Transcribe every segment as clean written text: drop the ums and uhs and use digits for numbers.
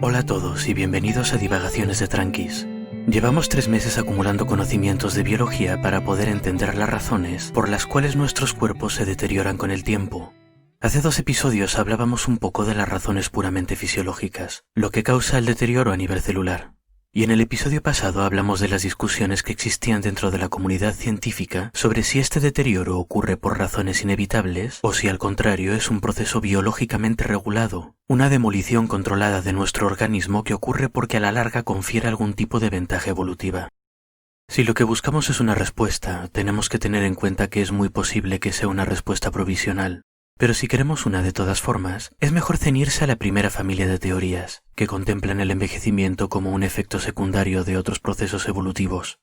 Hola a todos y bienvenidos a Divagaciones de Tranquis. Llevamos 3 meses acumulando conocimientos de biología para poder entender las razones por las cuales nuestros cuerpos se deterioran con el tiempo. Hace 2 episodios hablábamos un poco de las razones puramente fisiológicas, lo que causa el deterioro a nivel celular. Y en el episodio pasado hablamos de las discusiones que existían dentro de la comunidad científica sobre si este deterioro ocurre por razones inevitables o si al contrario es un proceso biológicamente regulado, una demolición controlada de nuestro organismo que ocurre porque a la larga confiere algún tipo de ventaja evolutiva. Si lo que buscamos es una respuesta, tenemos que tener en cuenta que es muy posible que sea una respuesta provisional. Pero si queremos una de todas formas, es mejor ceñirse a la primera familia de teorías, que contemplan el envejecimiento como un efecto secundario de otros procesos evolutivos.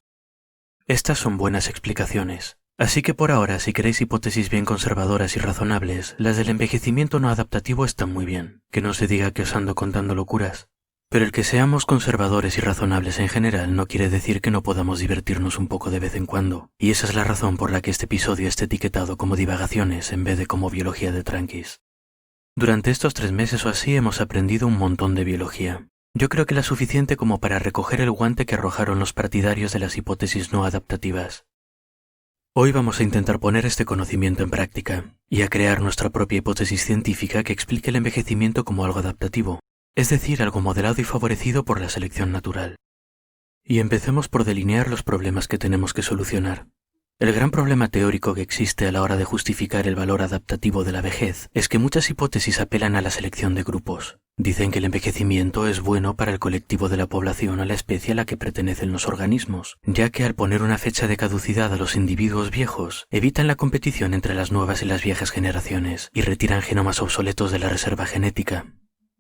Estas son buenas explicaciones, así que por ahora, si queréis hipótesis bien conservadoras y razonables, las del envejecimiento no adaptativo están muy bien, que no se diga que os ando contando locuras. Pero el que seamos conservadores y razonables en general no quiere decir que no podamos divertirnos un poco de vez en cuando, y esa es la razón por la que este episodio está etiquetado como divagaciones en vez de como biología de tranquis. Durante estos 3 meses o así hemos aprendido un montón de biología. Yo creo que la suficiente como para recoger el guante que arrojaron los partidarios de las hipótesis no adaptativas. Hoy vamos a intentar poner este conocimiento en práctica, y a crear nuestra propia hipótesis científica que explique el envejecimiento como algo adaptativo. Es decir, algo modelado y favorecido por la selección natural. Y empecemos por delinear los problemas que tenemos que solucionar. El gran problema teórico que existe a la hora de justificar el valor adaptativo de la vejez es que muchas hipótesis apelan a la selección de grupos. Dicen que el envejecimiento es bueno para el colectivo de la población o la especie a la que pertenecen los organismos, ya que al poner una fecha de caducidad a los individuos viejos, evitan la competición entre las nuevas y las viejas generaciones y retiran genomas obsoletos de la reserva genética.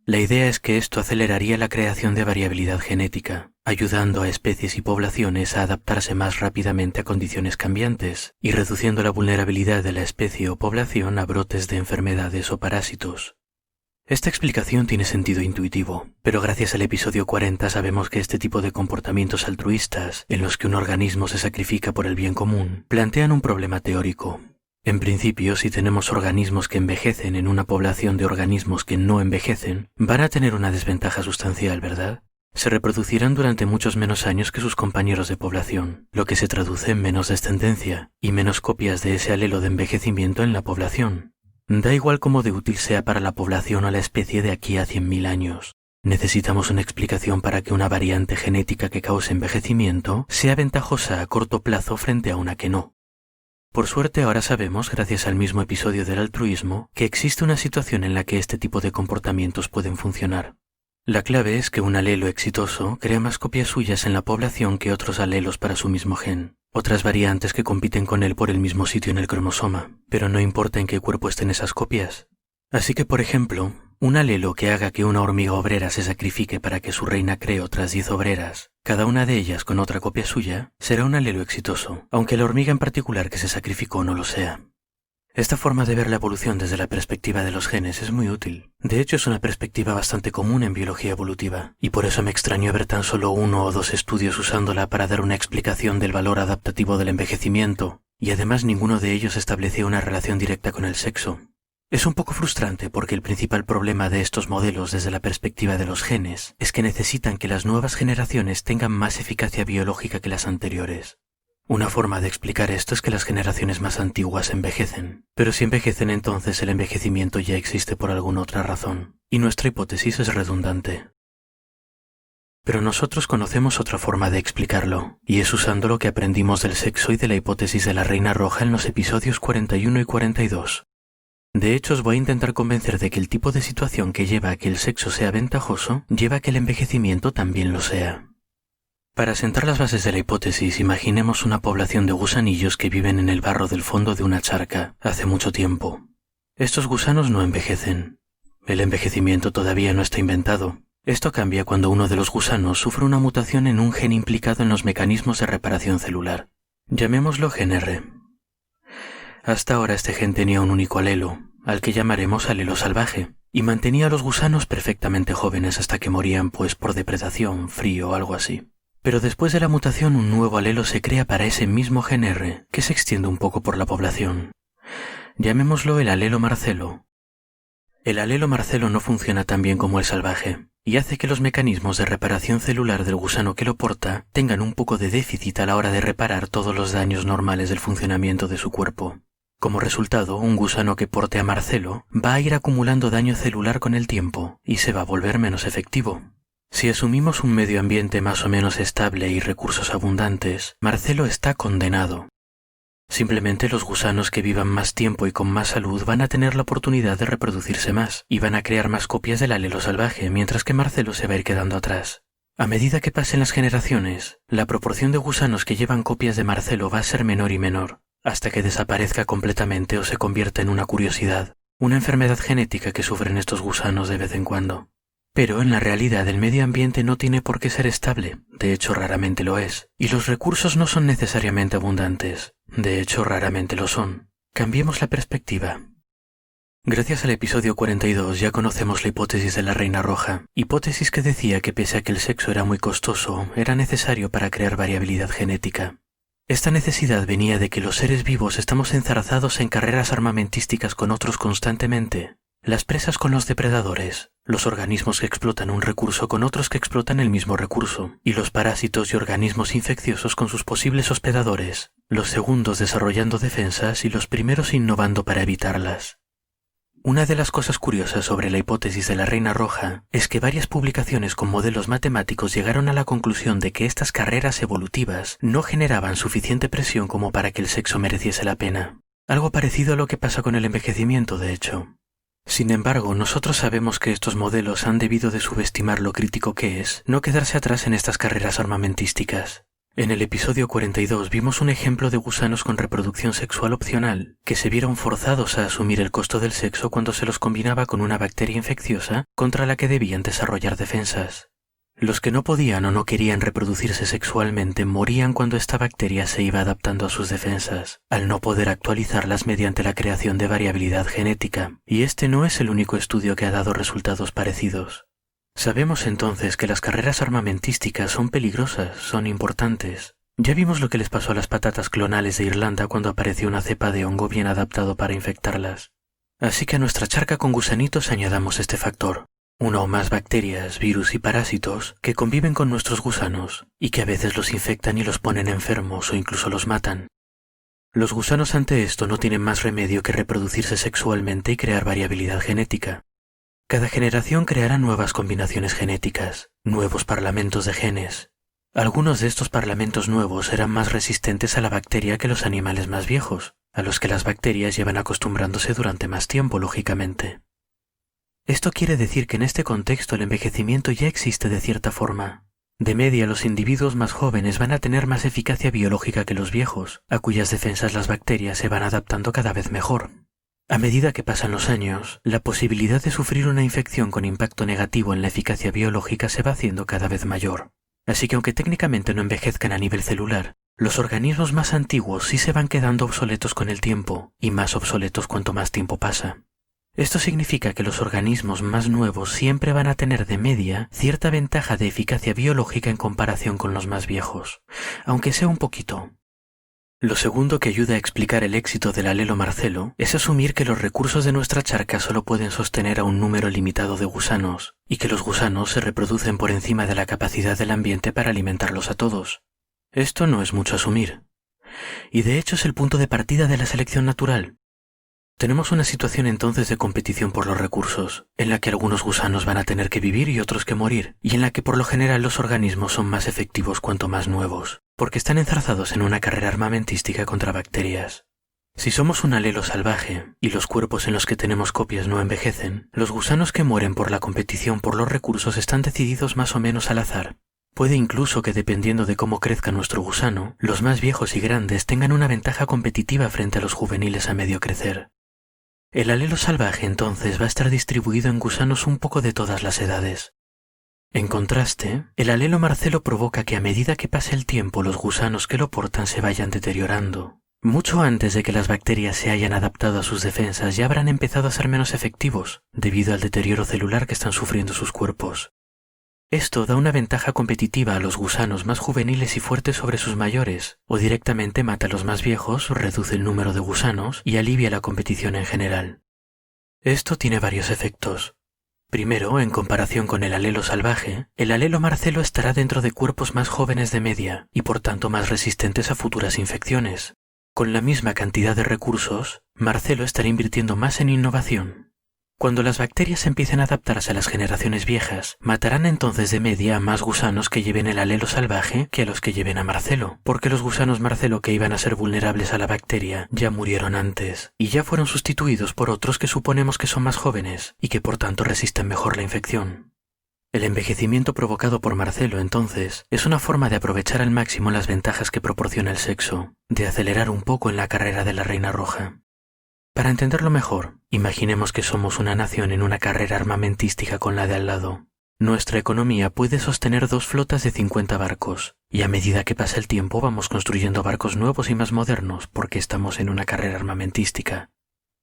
La idea es que esto aceleraría la creación de variabilidad genética, ayudando a especies y poblaciones a adaptarse más rápidamente a condiciones cambiantes y reduciendo la vulnerabilidad de la especie o población a brotes de enfermedades o parásitos. Esta explicación tiene sentido intuitivo, pero gracias al episodio 40 sabemos que este tipo de comportamientos altruistas, en los que un organismo se sacrifica por el bien común, plantean un problema teórico. En principio, si tenemos organismos que envejecen en una población de organismos que no envejecen, van a tener una desventaja sustancial, ¿verdad? Se reproducirán durante muchos menos años que sus compañeros de población, lo que se traduce en menos descendencia y menos copias de ese alelo de envejecimiento en la población. Da igual cómo de útil sea para la población o la especie de aquí a 100.000 años. Necesitamos una explicación para que una variante genética que cause envejecimiento sea ventajosa a corto plazo frente a una que no. Por suerte ahora sabemos, gracias al mismo episodio del altruismo, que existe una situación en la que este tipo de comportamientos pueden funcionar. La clave es que un alelo exitoso crea más copias suyas en la población que otros alelos para su mismo gen, otras variantes que compiten con él por el mismo sitio en el cromosoma, pero no importa en qué cuerpo estén esas copias. Así que, por ejemplo, un alelo que haga que una hormiga obrera se sacrifique para que su reina cree otras 10 obreras, cada una de ellas con otra copia suya, será un alelo exitoso, aunque la hormiga en particular que se sacrificó no lo sea. Esta forma de ver la evolución desde la perspectiva de los genes es muy útil. De hecho, es una perspectiva bastante común en biología evolutiva, y por eso me extrañó ver tan solo 1 o 2 estudios usándola para dar una explicación del valor adaptativo del envejecimiento, y además ninguno de ellos establecía una relación directa con el sexo. Es un poco frustrante porque el principal problema de estos modelos desde la perspectiva de los genes es que necesitan que las nuevas generaciones tengan más eficacia biológica que las anteriores. Una forma de explicar esto es que las generaciones más antiguas envejecen, pero si envejecen entonces el envejecimiento ya existe por alguna otra razón, y nuestra hipótesis es redundante. Pero nosotros conocemos otra forma de explicarlo, y es usando lo que aprendimos del sexo y de la hipótesis de la reina roja en los episodios 41 y 42. De hecho, os voy a intentar convencer de que el tipo de situación que lleva a que el sexo sea ventajoso, lleva a que el envejecimiento también lo sea. Para sentar las bases de la hipótesis, imaginemos una población de gusanillos que viven en el barro del fondo de una charca hace mucho tiempo. Estos gusanos no envejecen. El envejecimiento todavía no está inventado. Esto cambia cuando uno de los gusanos sufre una mutación en un gen implicado en los mecanismos de reparación celular. Llamémoslo gen R. Hasta ahora este gen tenía un único alelo, al que llamaremos alelo salvaje, y mantenía a los gusanos perfectamente jóvenes hasta que morían por depredación, frío o algo así. Pero después de la mutación un nuevo alelo se crea para ese mismo gen R, que se extiende un poco por la población. Llamémoslo el alelo Marcelo. El alelo Marcelo no funciona tan bien como el salvaje, y hace que los mecanismos de reparación celular del gusano que lo porta tengan un poco de déficit a la hora de reparar todos los daños normales del funcionamiento de su cuerpo. Como resultado, un gusano que porte a Marcelo va a ir acumulando daño celular con el tiempo y se va a volver menos efectivo. Si asumimos un medio ambiente más o menos estable y recursos abundantes, Marcelo está condenado. Simplemente los gusanos que vivan más tiempo y con más salud van a tener la oportunidad de reproducirse más y van a crear más copias del alelo salvaje, mientras que Marcelo se va a ir quedando atrás. A medida que pasen las generaciones, la proporción de gusanos que llevan copias de Marcelo va a ser menor y menor, hasta que desaparezca completamente o se convierta en una curiosidad, una enfermedad genética que sufren estos gusanos de vez en cuando. Pero en la realidad el medio ambiente no tiene por qué ser estable, de hecho raramente lo es, y los recursos no son necesariamente abundantes, de hecho raramente lo son. Cambiemos la perspectiva. Gracias al episodio 42 ya conocemos la hipótesis de la reina roja, hipótesis que decía que pese a que el sexo era muy costoso, era necesario para crear variabilidad genética. Esta necesidad venía de que los seres vivos estamos enzarzados en carreras armamentísticas con otros constantemente. Las presas con los depredadores, los organismos que explotan un recurso con otros que explotan el mismo recurso, y los parásitos y organismos infecciosos con sus posibles hospedadores, los segundos desarrollando defensas y los primeros innovando para evitarlas. Una de las cosas curiosas sobre la hipótesis de la reina roja es que varias publicaciones con modelos matemáticos llegaron a la conclusión de que estas carreras evolutivas no generaban suficiente presión como para que el sexo mereciese la pena. Algo parecido a lo que pasa con el envejecimiento, de hecho. Sin embargo, nosotros sabemos que estos modelos han debido de subestimar lo crítico que es no quedarse atrás en estas carreras armamentísticas. En el episodio 42 vimos un ejemplo de gusanos con reproducción sexual opcional, que se vieron forzados a asumir el costo del sexo cuando se los combinaba con una bacteria infecciosa contra la que debían desarrollar defensas. Los que no podían o no querían reproducirse sexualmente morían cuando esta bacteria se iba adaptando a sus defensas, al no poder actualizarlas mediante la creación de variabilidad genética, y este no es el único estudio que ha dado resultados parecidos. Sabemos entonces que las carreras armamentísticas son peligrosas, son importantes. Ya vimos lo que les pasó a las patatas clonales de Irlanda cuando apareció una cepa de hongo bien adaptado para infectarlas. Así que a nuestra charca con gusanitos añadamos este factor. Una o más bacterias, virus y parásitos que conviven con nuestros gusanos y que a veces los infectan y los ponen enfermos o incluso los matan. Los gusanos ante esto no tienen más remedio que reproducirse sexualmente y crear variabilidad genética. Cada generación creará nuevas combinaciones genéticas, nuevos parlamentos de genes. Algunos de estos parlamentos nuevos serán más resistentes a la bacteria que los animales más viejos, a los que las bacterias llevan acostumbrándose durante más tiempo, lógicamente. Esto quiere decir que en este contexto el envejecimiento ya existe de cierta forma. De media, los individuos más jóvenes van a tener más eficacia biológica que los viejos, a cuyas defensas las bacterias se van adaptando cada vez mejor. A medida que pasan los años, la posibilidad de sufrir una infección con impacto negativo en la eficacia biológica se va haciendo cada vez mayor. Así que aunque técnicamente no envejezcan a nivel celular, los organismos más antiguos sí se van quedando obsoletos con el tiempo, y más obsoletos cuanto más tiempo pasa. Esto significa que los organismos más nuevos siempre van a tener de media cierta ventaja de eficacia biológica en comparación con los más viejos, aunque sea un poquito. Lo segundo que ayuda a explicar el éxito del alelo Marcelo es asumir que los recursos de nuestra charca solo pueden sostener a un número limitado de gusanos, y que los gusanos se reproducen por encima de la capacidad del ambiente para alimentarlos a todos. Esto no es mucho asumir. Y de hecho es el punto de partida de la selección natural. Tenemos una situación entonces de competición por los recursos, en la que algunos gusanos van a tener que vivir y otros que morir, y en la que por lo general los organismos son más efectivos cuanto más nuevos, porque están enzarzados en una carrera armamentística contra bacterias. Si somos un alelo salvaje, y los cuerpos en los que tenemos copias no envejecen, los gusanos que mueren por la competición por los recursos están decididos más o menos al azar. Puede incluso que dependiendo de cómo crezca nuestro gusano, los más viejos y grandes tengan una ventaja competitiva frente a los juveniles a medio crecer. El alelo salvaje entonces va a estar distribuido en gusanos un poco de todas las edades. En contraste, el alelo Marcelo provoca que a medida que pase el tiempo los gusanos que lo portan se vayan deteriorando. Mucho antes de que las bacterias se hayan adaptado a sus defensas ya habrán empezado a ser menos efectivos, debido al deterioro celular que están sufriendo sus cuerpos. Esto da una ventaja competitiva a los gusanos más juveniles y fuertes sobre sus mayores, o directamente mata a los más viejos, reduce el número de gusanos y alivia la competición en general. Esto tiene varios efectos. Primero, en comparación con el alelo salvaje, el alelo marcelo estará dentro de cuerpos más jóvenes de media y por tanto más resistentes a futuras infecciones. Con la misma cantidad de recursos, Marcelo estará invirtiendo más en innovación. Cuando las bacterias empiecen a adaptarse a las generaciones viejas, matarán entonces de media a más gusanos que lleven el alelo salvaje que a los que lleven a Marcelo, porque los gusanos Marcelo que iban a ser vulnerables a la bacteria ya murieron antes, y ya fueron sustituidos por otros que suponemos que son más jóvenes y que por tanto resisten mejor la infección. El envejecimiento provocado por Marcelo, entonces, es una forma de aprovechar al máximo las ventajas que proporciona el sexo, de acelerar un poco en la carrera de la Reina Roja. Para entenderlo mejor, imaginemos que somos una nación en una carrera armamentística con la de al lado. Nuestra economía puede sostener 2 flotas de 50 barcos, y a medida que pasa el tiempo vamos construyendo barcos nuevos y más modernos porque estamos en una carrera armamentística.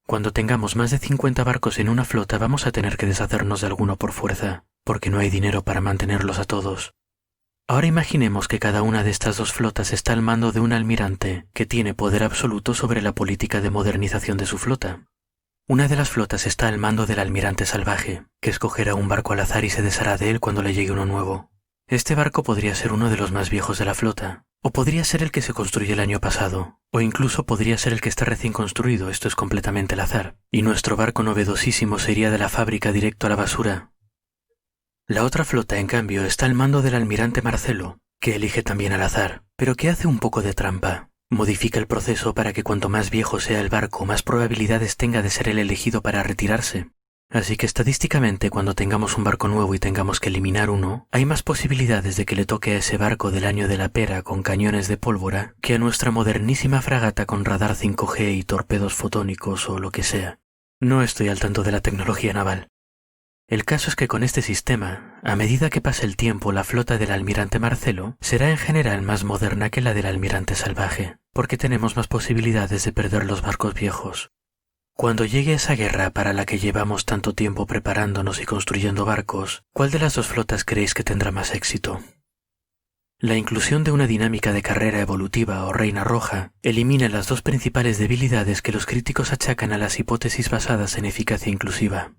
Cuando tengamos más de 50 barcos en una flota vamos a tener que deshacernos de alguno por fuerza, porque no hay dinero para mantenerlos a todos. Ahora imaginemos que cada una de estas 2 flotas está al mando de un almirante que tiene poder absoluto sobre la política de modernización de su flota. Una de las flotas está al mando del almirante salvaje, que escogerá un barco al azar y se deshará de él cuando le llegue uno nuevo. Este barco podría ser uno de los más viejos de la flota, o podría ser el que se construyó el año pasado, o incluso podría ser el que está recién construido, esto es completamente al azar, y nuestro barco novedosísimo se iría de la fábrica directo a la basura. La otra flota, en cambio, está al mando del almirante Marcelo, que elige también al azar, pero que hace un poco de trampa. Modifica el proceso para que cuanto más viejo sea el barco, más probabilidades tenga de ser el elegido para retirarse. Así que estadísticamente, cuando tengamos un barco nuevo y tengamos que eliminar uno, hay más posibilidades de que le toque a ese barco del año de la pera con cañones de pólvora que a nuestra modernísima fragata con radar 5G y torpedos fotónicos o lo que sea. No estoy al tanto de la tecnología naval. El caso es que con este sistema, a medida que pase el tiempo, la flota del almirante Marcelo será en general más moderna que la del almirante salvaje, porque tenemos más posibilidades de perder los barcos viejos. Cuando llegue esa guerra para la que llevamos tanto tiempo preparándonos y construyendo barcos, ¿cuál de las 2 flotas creéis que tendrá más éxito? La inclusión de una dinámica de carrera evolutiva o reina roja elimina las 2 principales debilidades que los críticos achacan a las hipótesis basadas en eficacia inclusiva.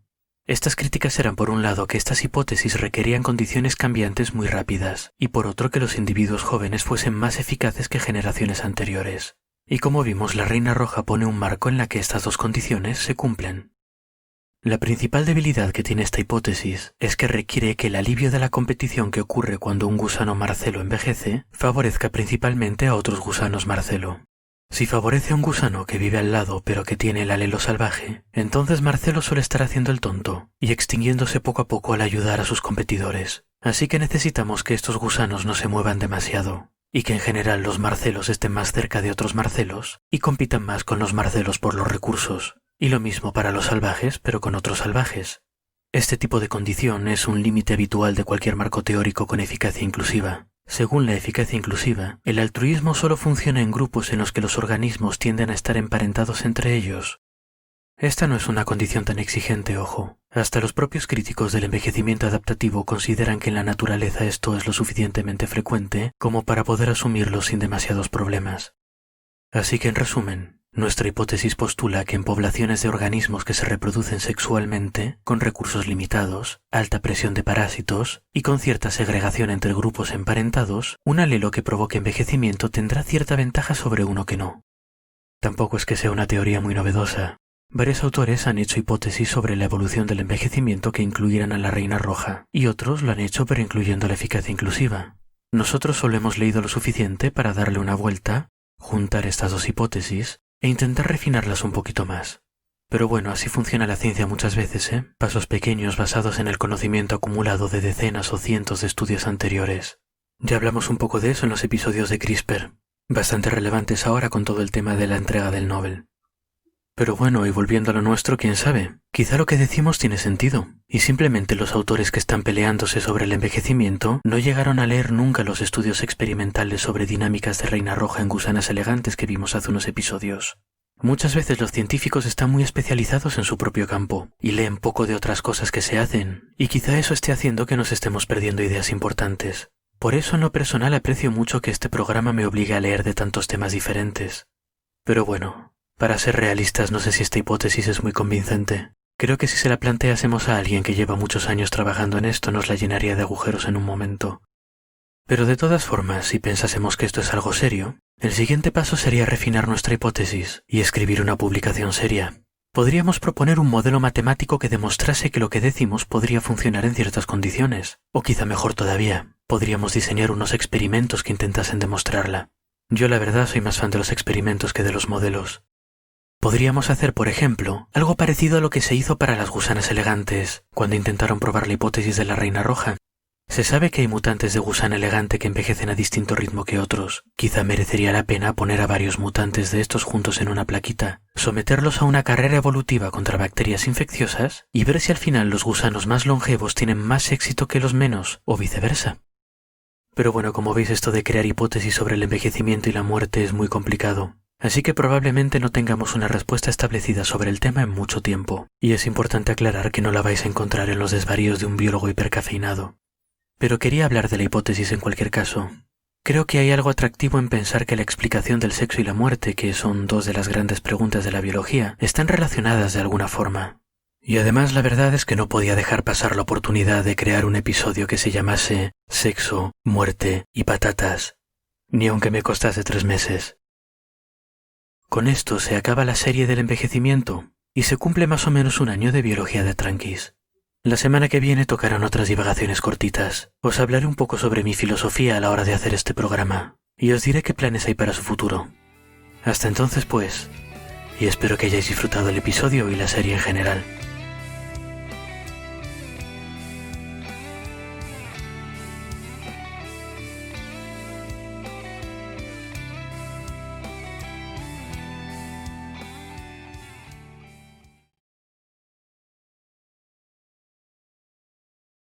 Estas críticas eran por un lado que estas hipótesis requerían condiciones cambiantes muy rápidas, y por otro que los individuos jóvenes fuesen más eficaces que generaciones anteriores. Y como vimos, la Reina Roja pone un marco en la que estas 2 condiciones se cumplen. La principal debilidad que tiene esta hipótesis es que requiere que el alivio de la competición que ocurre cuando un gusano Marcelo envejece favorezca principalmente a otros gusanos Marcelo. Si favorece a un gusano que vive al lado pero que tiene el alelo salvaje, entonces Marcelo suele estar haciendo el tonto y extinguiéndose poco a poco al ayudar a sus competidores. Así que necesitamos que estos gusanos no se muevan demasiado y que en general los Marcelos estén más cerca de otros Marcelos y compitan más con los Marcelos por los recursos. Y lo mismo para los salvajes pero con otros salvajes. Este tipo de condición es un límite habitual de cualquier marco teórico con eficacia inclusiva. Según la eficacia inclusiva, el altruismo solo funciona en grupos en los que los organismos tienden a estar emparentados entre ellos. Esta no es una condición tan exigente, ojo. Hasta los propios críticos del envejecimiento adaptativo consideran que en la naturaleza esto es lo suficientemente frecuente como para poder asumirlo sin demasiados problemas. Así que en resumen, nuestra hipótesis postula que en poblaciones de organismos que se reproducen sexualmente, con recursos limitados, alta presión de parásitos y con cierta segregación entre grupos emparentados, un alelo que provoque envejecimiento tendrá cierta ventaja sobre uno que no. Tampoco es que sea una teoría muy novedosa. Varios autores han hecho hipótesis sobre la evolución del envejecimiento que incluyeran a la Reina Roja, y otros lo han hecho pero incluyendo la eficacia inclusiva. Nosotros solo hemos leído lo suficiente para darle una vuelta, juntar estas 2 hipótesis e intentar refinarlas un poquito más. Pero bueno, así funciona la ciencia muchas veces, ¿eh? Pasos pequeños basados en el conocimiento acumulado de decenas o cientos de estudios anteriores. Ya hablamos un poco de eso en los episodios de CRISPR, bastante relevantes ahora con todo el tema de la entrega del Nobel. Pero bueno, y volviendo a lo nuestro, quién sabe, quizá lo que decimos tiene sentido, y simplemente los autores que están peleándose sobre el envejecimiento no llegaron a leer nunca los estudios experimentales sobre dinámicas de Reina Roja en gusanas elegantes que vimos hace unos episodios. Muchas veces los científicos están muy especializados en su propio campo y leen poco de otras cosas que se hacen, y quizá eso esté haciendo que nos estemos perdiendo ideas importantes. Por eso en lo personal aprecio mucho que este programa me obligue a leer de tantos temas diferentes. Pero bueno, para ser realistas no sé si esta hipótesis es muy convincente. Creo que si se la planteásemos a alguien que lleva muchos años trabajando en esto nos la llenaría de agujeros en un momento. Pero de todas formas, si pensásemos que esto es algo serio, el siguiente paso sería refinar nuestra hipótesis y escribir una publicación seria. Podríamos proponer un modelo matemático que demostrase que lo que decimos podría funcionar en ciertas condiciones, o quizá mejor todavía, podríamos diseñar unos experimentos que intentasen demostrarla. Yo la verdad soy más fan de los experimentos que de los modelos. Podríamos hacer, por ejemplo, algo parecido a lo que se hizo para las gusanas elegantes, cuando intentaron probar la hipótesis de la reina roja. Se sabe que hay mutantes de gusana elegante que envejecen a distinto ritmo que otros. Quizá merecería la pena poner a varios mutantes de estos juntos en una plaquita, someterlos a una carrera evolutiva contra bacterias infecciosas y ver si al final los gusanos más longevos tienen más éxito que los menos, o viceversa. Pero bueno, como veis, esto de crear hipótesis sobre el envejecimiento y la muerte es muy complicado. Así que probablemente no tengamos una respuesta establecida sobre el tema en mucho tiempo. Y es importante aclarar que no la vais a encontrar en los desvaríos de un biólogo hipercafeinado. Pero quería hablar de la hipótesis en cualquier caso. Creo que hay algo atractivo en pensar que la explicación del sexo y la muerte, que son dos de las grandes preguntas de la biología, están relacionadas de alguna forma. Y además la verdad es que no podía dejar pasar la oportunidad de crear un episodio que se llamase Sexo, Muerte y Patatas, ni aunque me costase 3 meses. Con esto se acaba la serie del envejecimiento y se cumple más o menos 1 año de biología de tranquis. La semana que viene tocarán otras divagaciones cortitas. Os hablaré un poco sobre mi filosofía a la hora de hacer este programa y os diré qué planes hay para su futuro. Hasta entonces pues, y espero que hayáis disfrutado el episodio y la serie en general.